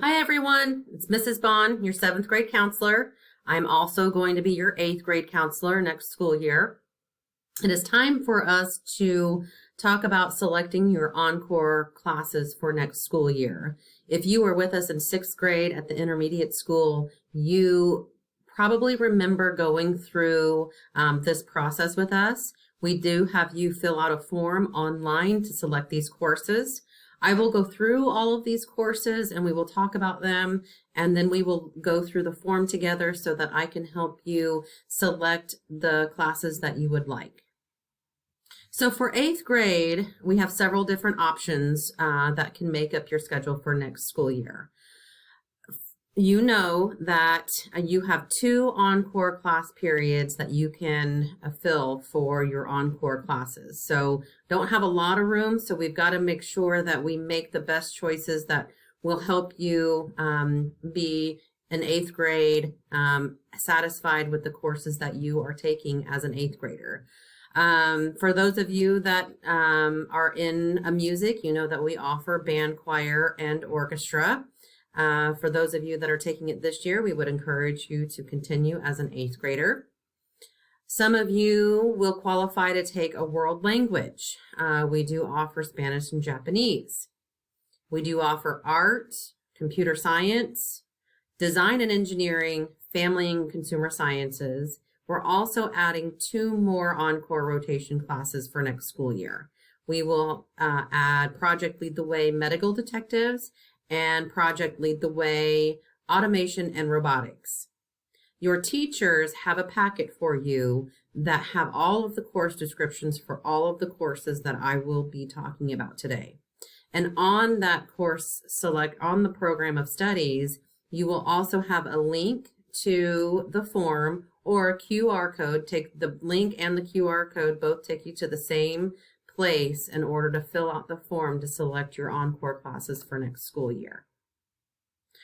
Hi everyone, it's Mrs. Bond, your 7th grade counselor. I'm also going to be your 8th grade counselor next school year. It is time for us to talk about selecting your ENCORE classes for next school year. If you were with us in 6th grade at the intermediate school, you probably remember going through this process with us. We do have you fill out a form online to select these courses. I will go through all of these courses and we will talk about them, and then we will go through the form together so that I can help you select the classes that you would like. So for 8th grade, we have several different options that can make up your schedule for next school year. You know that you have 2 ENCORE class periods that you can fill for your ENCORE classes. So don't have a lot of room, so we've got to make sure that we make the best choices that will help you be an 8th grade satisfied with the courses that you are taking as an 8th grader. For those of you that are in music, you know that we offer band, choir, and orchestra. For those of you that are taking it this year, we would encourage you to continue as an 8th grader. Some of you will qualify to take a world language. We do offer Spanish and Japanese. We do offer art, computer science, design and engineering, family and consumer sciences. We're also adding 2 more ENCORE rotation classes for next school year. We will add Project Lead the Way Medical Detectives and Project Lead the Way Automation and Robotics. Your teachers have a packet for you that have all of the course descriptions for all of the courses that I will be talking about today. And on that course on the program of studies, you will also have a link to the form or a QR code. Take the link and the QR code, both take you to the same place in order to fill out the form to select your ENCORE classes for next school year.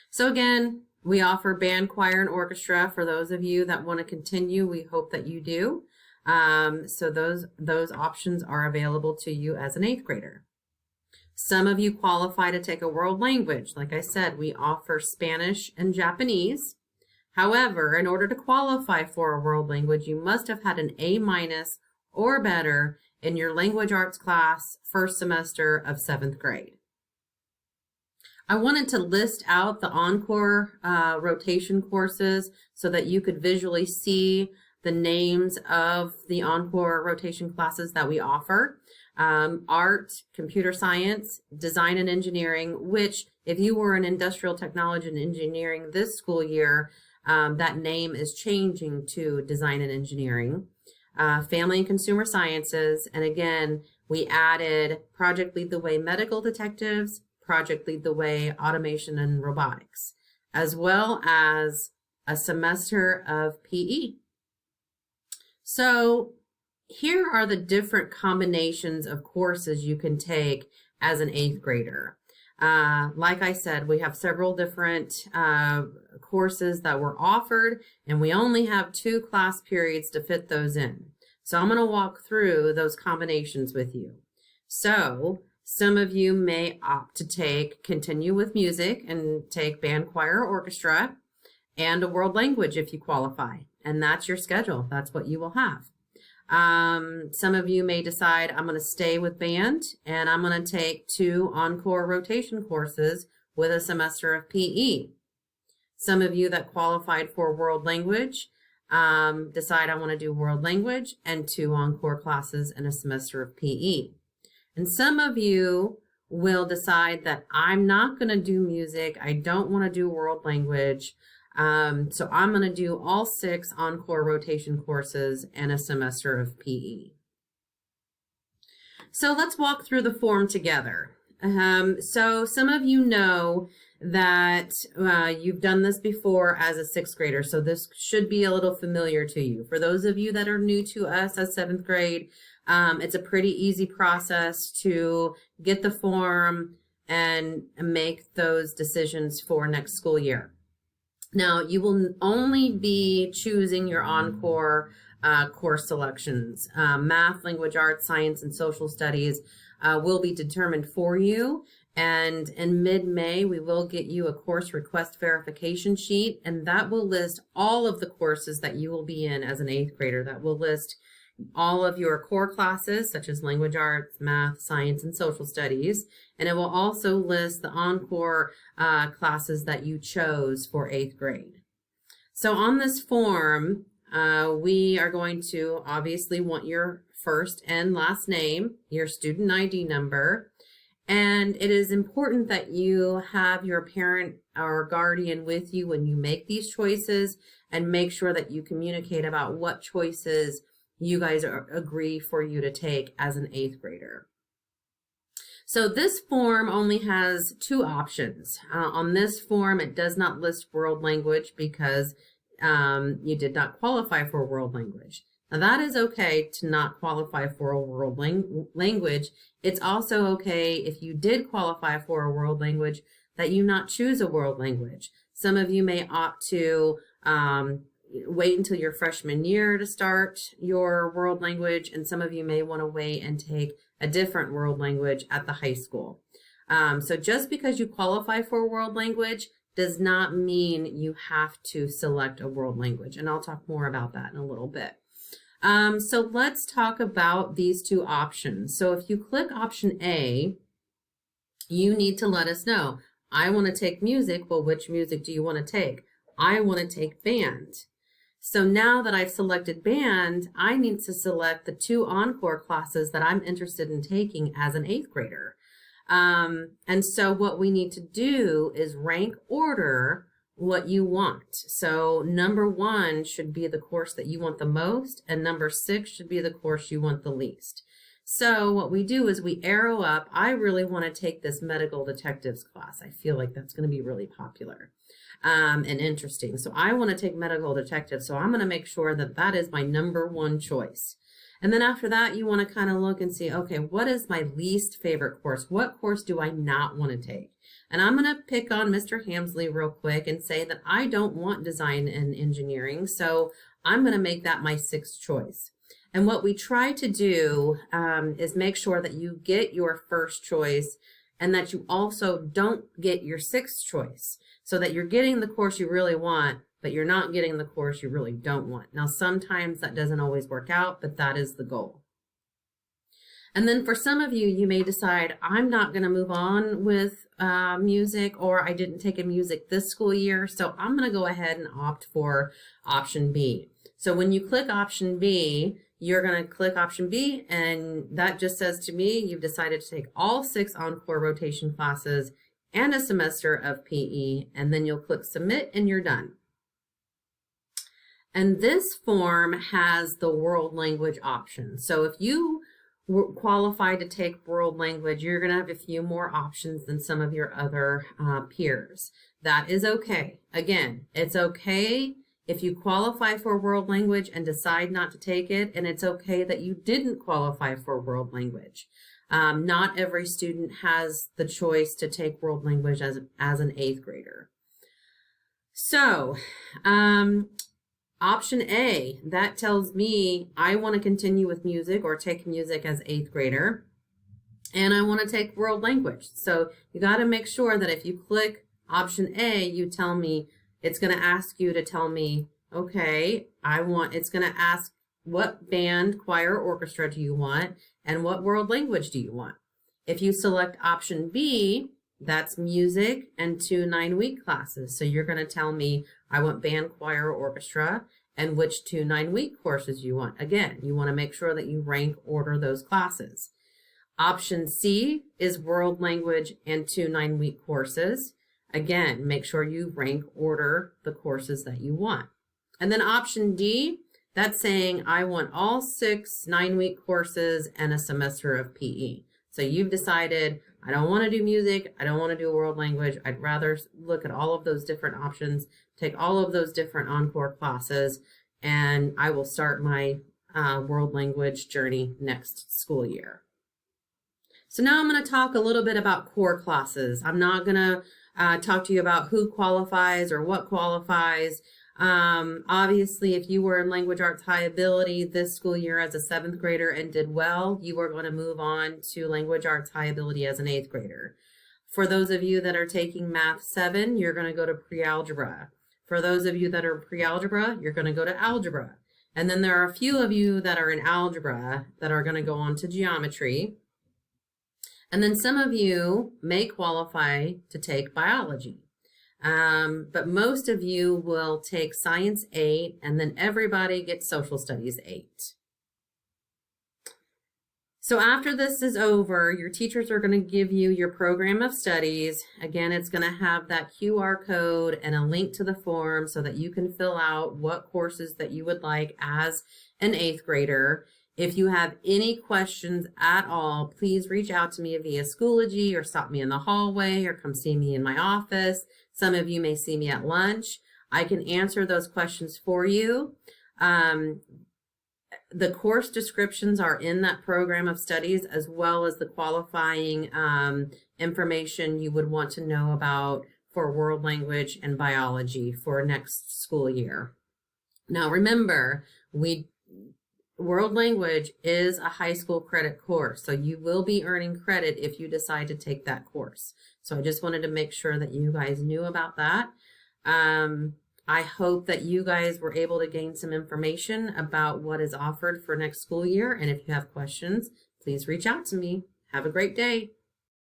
So again, we offer band, choir, and orchestra. For those of you that want to continue, we hope that you do. So those options are available to you as an 8th grader. Some of you qualify to take a world language. Like I said, we offer Spanish and Japanese. However, in order to qualify for a world language, you must have had an A- or better in your language arts class first semester of 7th grade. I wanted to list out the ENCORE rotation courses so that you could visually see the names of the ENCORE rotation classes that we offer. Art, computer science, design and engineering, which if you were in industrial technology and engineering this school year, that name is changing to design and engineering. Family and consumer sciences, and again, we added Project Lead the Way Medical Detectives, Project Lead the Way Automation and Robotics, as well as a semester of PE. So here are the different combinations of courses you can take as an 8th grader. Like I said, we have several different courses that were offered, and we only have 2 class periods to fit those in. So I'm going to walk through those combinations with you. So some of you may opt to continue with music and take band, choir, or orchestra, and a world language if you qualify. And that's your schedule. That's what you will have. Some of you may decide I'm going to stay with band and I'm going to take 2 ENCORE rotation courses with a semester of PE. Some of you that qualified for world language decide I want to do world language and 2 ENCORE classes and a semester of PE. And some of you will decide that I'm not going to do music. I don't want to do world language. So I'm going to do all 6 ENCORE rotation courses and a semester of PE. So let's walk through the form together. So some of you know that you've done this before as a 6th grader, so this should be a little familiar to you. For those of you that are new to us as 7th grade, it's a pretty easy process to get the form and make those decisions for next school year. Now, you will only be choosing your ENCORE course selections. Math, language arts, science, and social studies will be determined for you, And in mid-May, we will get you a course request verification sheet, and that will list all of the courses that you will be in as an 8th grader. That will list all of your core classes, such as language arts, math, science, and social studies. And it will also list the ENCORE classes that you chose for 8th grade. So on this form, we are going to obviously want your first and last name, your student ID number, and it is important that you have your parent or guardian with you when you make these choices, and make sure that you communicate about what choices you guys agree for you to take as an 8th grader. So this form only has 2 options. On this form, it does not list world language because you did not qualify for world language. Now that is okay to not qualify for a world language. It's also okay if you did qualify for a world language that you not choose a world language. Some of you may opt to wait until your freshman year to start your world language, and some of you may want to wait and take a different world language at the high school. So just because you qualify for a world language does not mean you have to select a world language, and I'll talk more about that in a little bit. So let's talk about these 2 options. So if you click option A, you need to let us know, I want to take music. Well, which music do you want to take? I want to take band. So now that I've selected band, I need to select the 2 ENCORE classes that I'm interested in taking as an 8th grader. And so what we need to do is rank order what you want. So number 1 should be the course that you want the most, and number 6 should be the course you want the least. So what we do is we arrow up. I really want to take this medical detectives class. I feel like that's going to be really popular and interesting. So I want to take medical detectives. So I'm going to make sure that that is my number 1 choice. And then after that, you want to kind of look and see, okay, what is my least favorite course? What course do I not want to take? And I'm going to pick on Mr. Hamsley real quick and say that I don't want design and engineering. So I'm going to make that my 6th choice. And what we try to do is make sure that you get your first choice and that you also don't get your 6th choice, so that you're getting the course you really want, but you're not getting the course you really don't want. Now, sometimes that doesn't always work out, but that is the goal. And then for some of you, you may decide, I'm not going to move on with music, or I didn't take a music this school year, so I'm going to go ahead and opt for option B. So when you click option B, you're going to click option B, and that just says to me, you've decided to take all 6 ENCORE rotation classes and a semester of PE, and then you'll click submit and you're done. And this form has the world language option. So if you were qualified to take world language, you're going to have a few more options than some of your other peers. That is okay. Again, it's okay if you qualify for world language and decide not to take it, and it's okay that you didn't qualify for world language. Not every student has the choice to take world language as an 8th grader. So, option A, that tells me I want to continue with music or take music as 8th grader, and I want to take world language. So you got to make sure that if you click option A, you tell me, it's going to ask you to tell me, okay, it's going to ask what band, choir, orchestra do you want, and what world language do you want? If you select option B, that's music and 2 9-week classes. So you're going to tell me, I want band, choir, orchestra, and which 2 9-week courses you want. Again, you want to make sure that you rank order those classes. Option C is world language and 2 9-week courses. Again, make sure you rank order the courses that you want. And then option D, that's saying I want all 6 9-week courses and a semester of PE. So you've decided, I don't want to do music, I don't want to do world language, I'd rather look at all of those different options, take all of those different ENCORE classes, and I will start my world language journey next school year. So now I'm going to talk a little bit about core classes. I'm not going to talk to you about who qualifies or what qualifies. Obviously, if you were in language arts high ability this school year as a 7th grader and did well, you are going to move on to language arts high ability as an 8th grader. For those of you that are taking Math 7, you're going to go to pre-algebra. For those of you that are pre-algebra, you're going to go to algebra. And then there are a few of you that are in algebra that are going to go on to geometry. And then some of you may qualify to take biology. But most of you will take Science 8, and then everybody gets Social Studies 8. So after this is over, your teachers are going to give you your program of studies. Again, it's going to have that QR code and a link to the form so that you can fill out what courses that you would like as an 8th grader. If you have any questions at all, please reach out to me via Schoology or stop me in the hallway or come see me in my office. Some of you may see me at lunch. I can answer those questions for you. The course descriptions are in that program of studies, as well as the qualifying information you would want to know about for world language and biology for next school year. Now remember, world language is a high school credit course, so you will be earning credit if you decide to take that course. So I just wanted to make sure that you guys knew about that. I hope that you guys were able to gain some information about what is offered for next school year. And if you have questions, please reach out to me. Have a great day.